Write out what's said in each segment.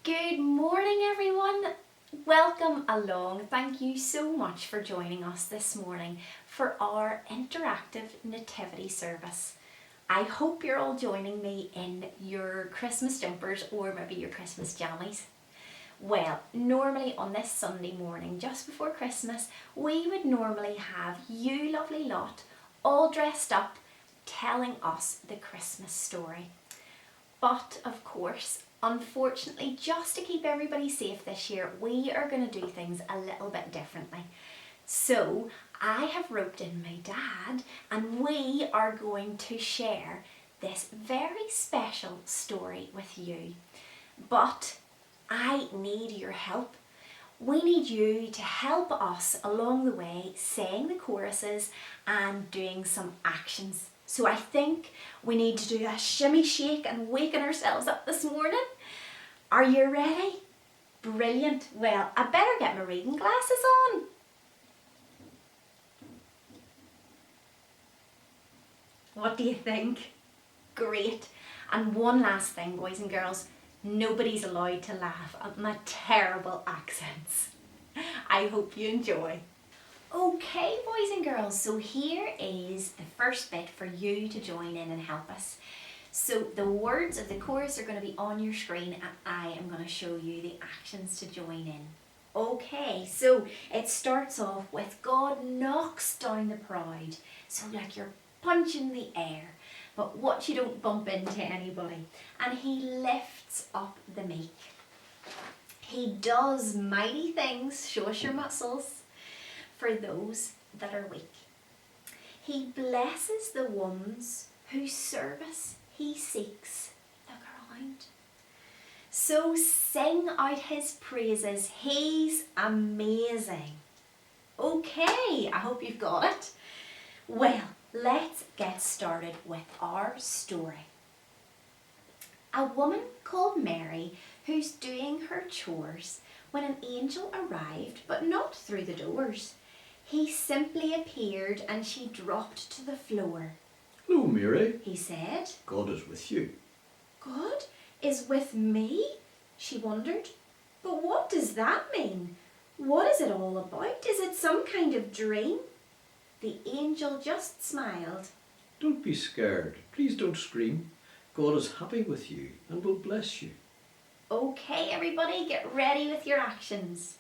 Good morning, everyone. Welcome along. Thank you so much for joining us this morning for our interactive nativity service. I hope you're all joining me in your Christmas jumpers or maybe your Christmas jammies. Well, normally on this Sunday morning, just before Christmas, we would normally have you lovely lot all dressed up telling us the Christmas story. But of course, unfortunately, just to keep everybody safe this year, we are going to do things a little bit differently. So I have roped in my dad and we are going to share this very special story with you. But I need your help. We need you to help us along the way saying the choruses and doing some actions. So I think we need to do a shimmy shake and waken ourselves up this morning. Are you ready? Brilliant. Well, I better get my reading glasses on. What do you think? Great. And one last thing, boys and girls. Nobody's allowed to laugh at my terrible accents. I hope you enjoy. Okay, boys and girls, so here is the first bit for you to join in and help us. So the words of the chorus are going to be on your screen and I am going to show you the actions to join in. Okay, so it starts off with God knocks down the proud. So like you're punching the air, but watch you don't bump into anybody. And he lifts up the meek. He does mighty things, show us your muscles, for those that are weak. He blesses the ones whose service he seeks. Look around. So sing out his praises. He's amazing. Okay, I hope you've got it. Well, let's get started with our story. A woman called Mary who's doing her chores when an angel arrived, but not through the doors. He simply appeared and she dropped to the floor. Hello, Mary, he said. God is with you. God is with me? She wondered. But what does that mean? What is it all about? Is it some kind of dream? The angel just smiled. Don't be scared. Please don't scream. God is happy with you and will bless you. Okay, everybody, get ready with your actions.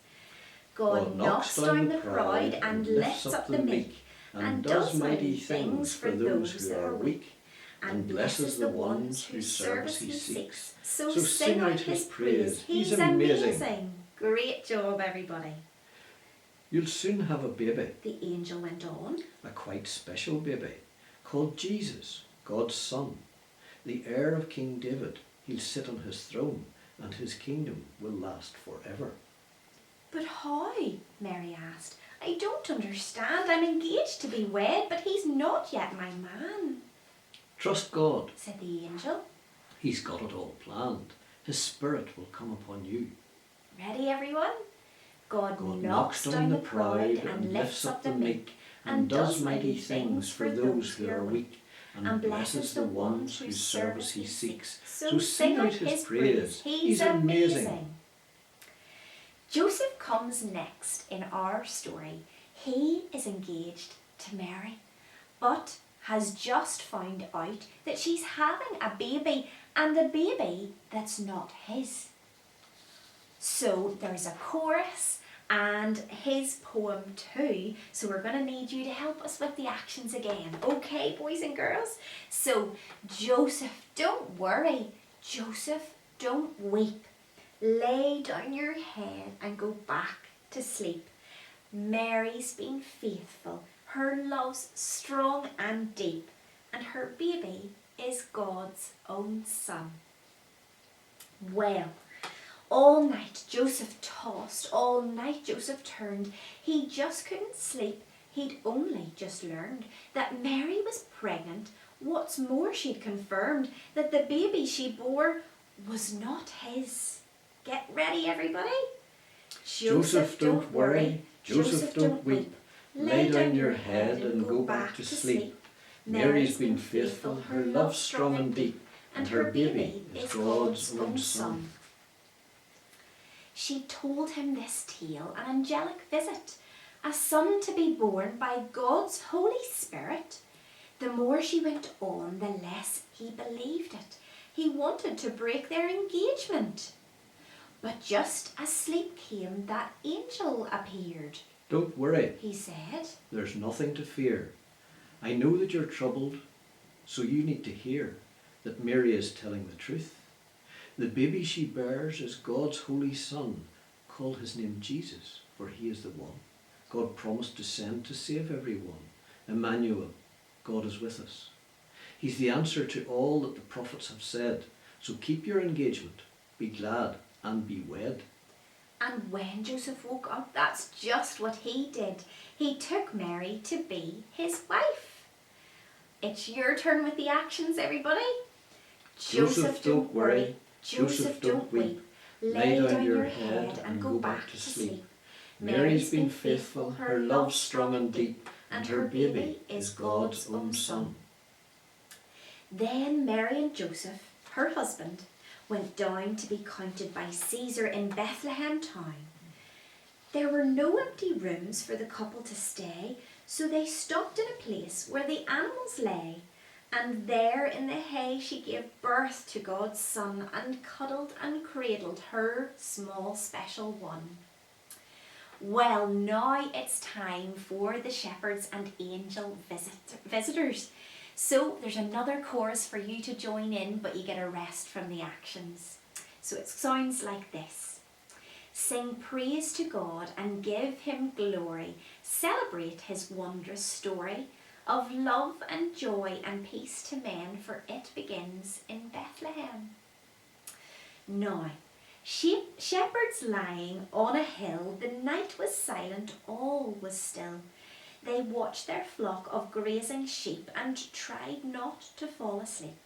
God knocks down the proud and lifts up the meek, and does mighty things for those who are weak, and blesses the ones whose service he seeks. So sing out his praise. He's amazing. Great job, everybody. You'll soon have a baby, the angel went on. A quite special baby, called Jesus, God's Son, the heir of King David. He'll sit on his throne, and his kingdom will last forever. But how? Mary asked. I don't understand. I'm engaged to be wed, but he's not yet my man. Trust God, said the angel. He's got it all planned. His spirit will come upon you. Ready, everyone? God knocks down the proud and lifts up the meek, and does mighty things for those who are weak, and blesses the ones whose service he seeks. So sing out his praise. He's amazing. Joseph comes next in our story. He is engaged to Mary, but has just found out that she's having a baby, and a baby that's not his. So there's a chorus and his poem too, so we're going to need you to help us with the actions again. Okay, boys and girls? So, Joseph, don't worry. Joseph, don't weep. Lay down your head and go back to sleep. Mary's been faithful. Her love's strong and deep, and her baby is God's own son. Well, all night Joseph tossed, all night Joseph turned. He just couldn't sleep. He'd only just learned that Mary was pregnant. What's more, she'd confirmed that the baby she bore was not his. Get ready, everybody. Joseph, don't worry. Joseph, don't weep. Lay down your head and go back to sleep. Mary's been faithful, her love's strong and deep, and her baby is God's own son. she told him this tale, an angelic visit, a son to be born by God's Holy Spirit. The more she went on, the less he believed it. He wanted to break their engagement. But just as sleep came, that angel appeared. Don't worry, he said. There's nothing to fear. I know that you're troubled, so you need to hear that Mary is telling the truth. The baby she bears is God's holy Son. Call his name Jesus, for he is the one God promised to send to save everyone. Emmanuel, God is with us. He's the answer to all that the prophets have said. So keep your engagement, be glad and be wed. And when Joseph woke up, that's just what he did. He took Mary to be his wife. It's your turn with the actions, everybody. Joseph, don't worry. Joseph, don't weep. Lay down your head and go back to sleep. Mary's been faithful, her love strong and deep, and her baby is God's own Son. Then Mary and Joseph, her husband, went down to be counted by Caesar in Bethlehem town. There were no empty rooms for the couple to stay, so they stopped in a place where the animals lay, and there in the hay she gave birth to God's Son and cuddled and cradled her small special one. Well, now it's time for the shepherds and angel visitors. So there's another chorus for you to join in, but you get a rest from the actions. So it sounds like this. Sing praise to God and give him glory. Celebrate his wondrous story of love and joy and peace to men, for it begins in Bethlehem. Now, shepherds lying on a hill, the night was silent, all was still. They watched their flock of grazing sheep and tried not to fall asleep.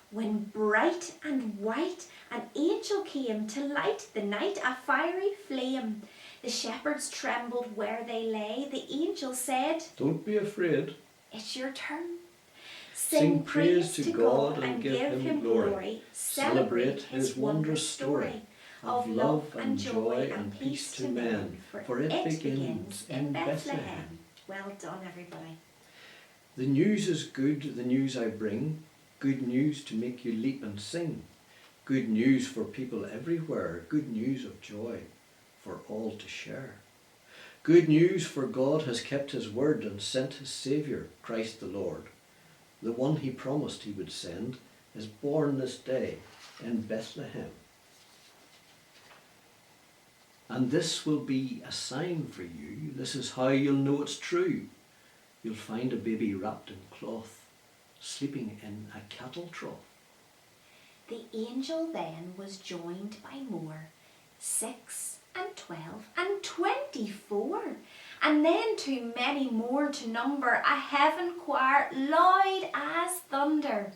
When bright and white an angel came to light the night, a fiery flame, the shepherds trembled where they lay. The angel said, Don't be afraid. It's your turn. Sing praise to God and give him glory. Celebrate his wondrous story of love and joy and peace to men, for it begins in Bethlehem. Well done, everybody. The news is good, the news I bring, good news to make you leap and sing, good news for people everywhere, good news of joy for all to share. Good news, for God has kept his word and sent his Saviour, Christ the Lord. The one he promised he would send is born this day in Bethlehem. And this will be a sign for you. This is how you'll know it's true. You'll find a baby wrapped in cloth, sleeping in a cattle trough. The angel then was joined by more, 6 and 12 and 24, and then too many more to number, a heaven choir loud as thunder.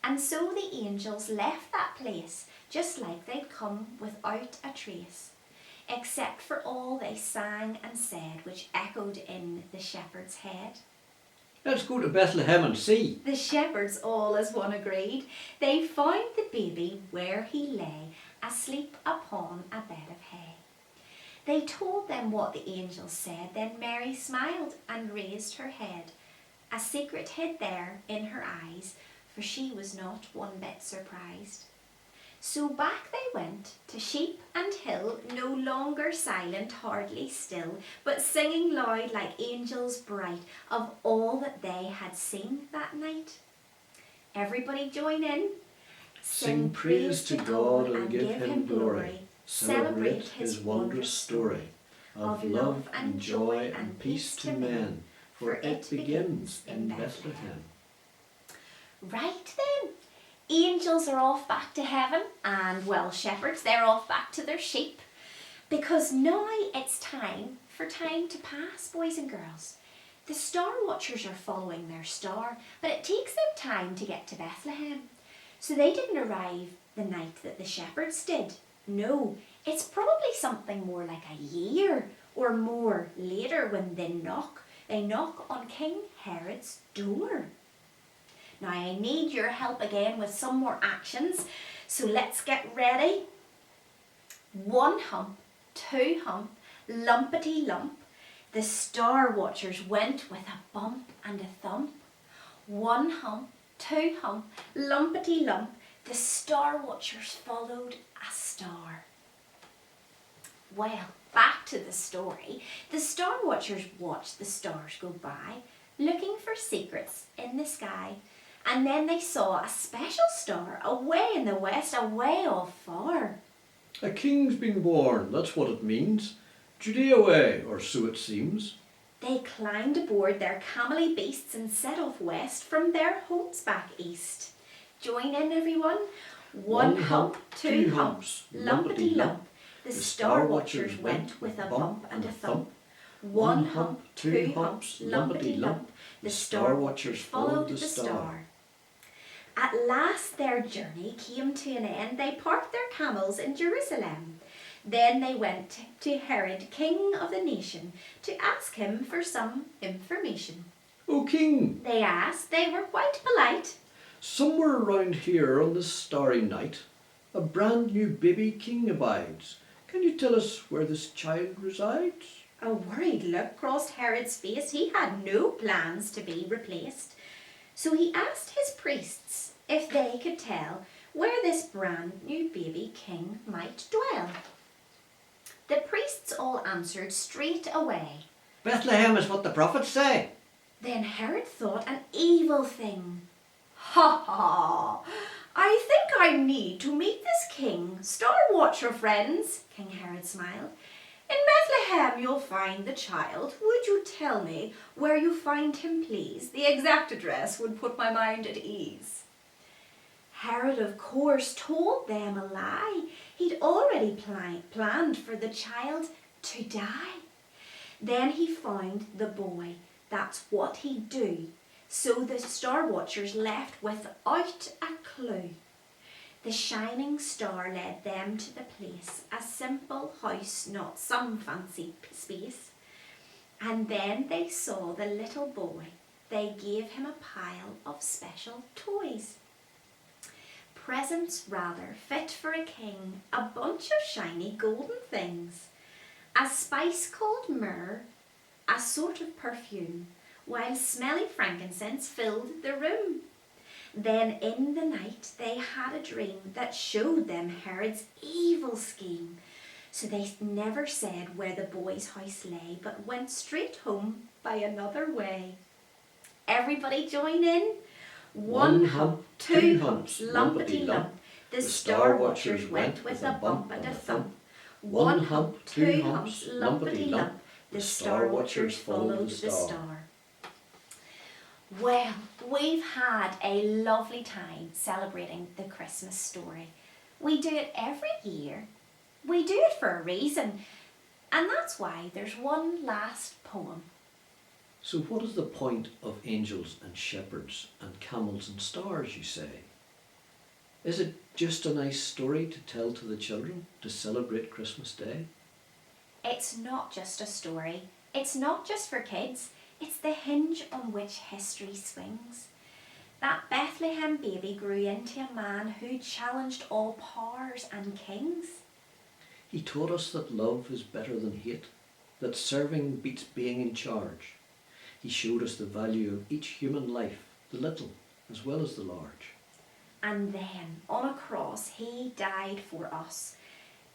And so the angels left that place, just like they'd come, without a trace, except for all they sang and said, which echoed in the shepherd's head. Let's go to Bethlehem and see. The shepherds all as one agreed. They found the baby where he lay, asleep upon a bed of hay. They told them what the angel said. Then Mary smiled and raised her head. A secret hid there in her eyes, for she was not one bit surprised. So back they went to sheep and hill, no longer silent, hardly still, but singing loud like angels bright of all that they had seen that night. Everybody join in. Sing praise to God and give him glory. Celebrate his wondrous story of love and joy and peace to men, for it begins in Bethlehem. Right then. Angels are off back to heaven, and, well, shepherds, they're off back to their sheep. Because now it's time to pass, boys and girls. The star watchers are following their star, but it takes them time to get to Bethlehem. So they didn't arrive the night that the shepherds did. No, it's probably something more like a year or more later when they knock on King Herod's door. Now I need your help again with some more actions, so let's get ready. 1 hump, 2 hump, lumpety lump, the star watchers went with a bump and a thump. 1 hump, 2 hump, lumpety lump, the star watchers followed a star. Well, back to the story. The star watchers watched the stars go by, looking for secrets in the sky. And then they saw a special star away in the west, away off far. A king's been born, that's what it means. Judea way, or so it seems. They climbed aboard their camely beasts and set off west from their homes back east. Join in, everyone. 1 hump, 2 humps, lumpety lump. The star watchers went with a bump and a thump. 1 hump, 2 humps, lumpety lump. The star watchers followed the star. At last their journey came to an end. They parked their camels in Jerusalem. Then they went to Herod, king of the nation, to ask him for some information. O king, They asked, they were quite polite. somewhere around here on this starry night, a brand new baby king abides. Can you tell us where this child resides? A worried look crossed Herod's face. He had no plans to be replaced. So he asked his priests if they could tell where this brand new baby king might dwell. The priests all answered straight away. Bethlehem is what the prophets say. Then Herod thought an evil thing. Ha ha! I think I need to meet this king. Star Watcher friends, King Herod smiled. In Bethlehem you'll find the child. Would you tell me where you find him, please? The exact address would put my mind at ease. Herod, of course, told them a lie. He'd already planned for the child to die. Then he found the boy. That's what he'd do. So the Star Watchers left without a clue. The shining star led them to the place, a simple house, not some fancy space. And then they saw the little boy. They gave him a pile of special toys. Presents rather, fit for a king, a bunch of shiny golden things, a spice called myrrh, a sort of perfume, while smelly frankincense filled the room. Then in the night they had a dream that showed them Herod's evil scheme. So they never said where the boy's house lay, but went straight home by another way. Everybody join in. 1 hump, 2 humps, lumpety lump. The Star Watchers went with a bump and a thump. 1 hump, 2 humps, lumpety lump. The Star Watchers followed the star. Well, we've had a lovely time celebrating the Christmas story. We do it every year. We do it for a reason. And that's why there's one last poem. So what is the point of angels and shepherds and camels and stars, you say? Is it just a nice story to tell to the children to celebrate Christmas Day? It's not just a story. It's not just for kids. It's the hinge on which history swings. That Bethlehem baby grew into a man who challenged all powers and kings. He taught us that love is better than hate, that serving beats being in charge. He showed us the value of each human life, the little as well as the large. And then, on a cross, he died for us,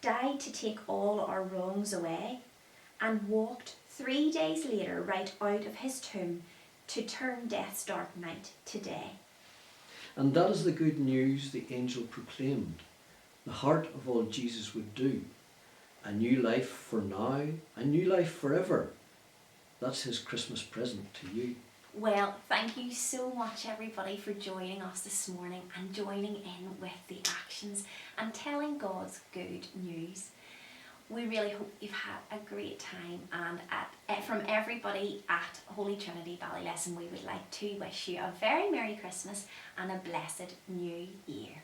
died to take all our wrongs away, and walked 3 days later right out of his tomb to turn death's dark night to day. And that is the good news the angel proclaimed, the heart of all Jesus would do. A new life for now, a new life forever. That's his Christmas present to you. Well, thank you so much everybody for joining us this morning and joining in with the actions and telling God's good news. We really hope you've had a great time, and from everybody at Holy Trinity BETHLEHEM, we would like to wish you a very Merry Christmas and a blessed New Year.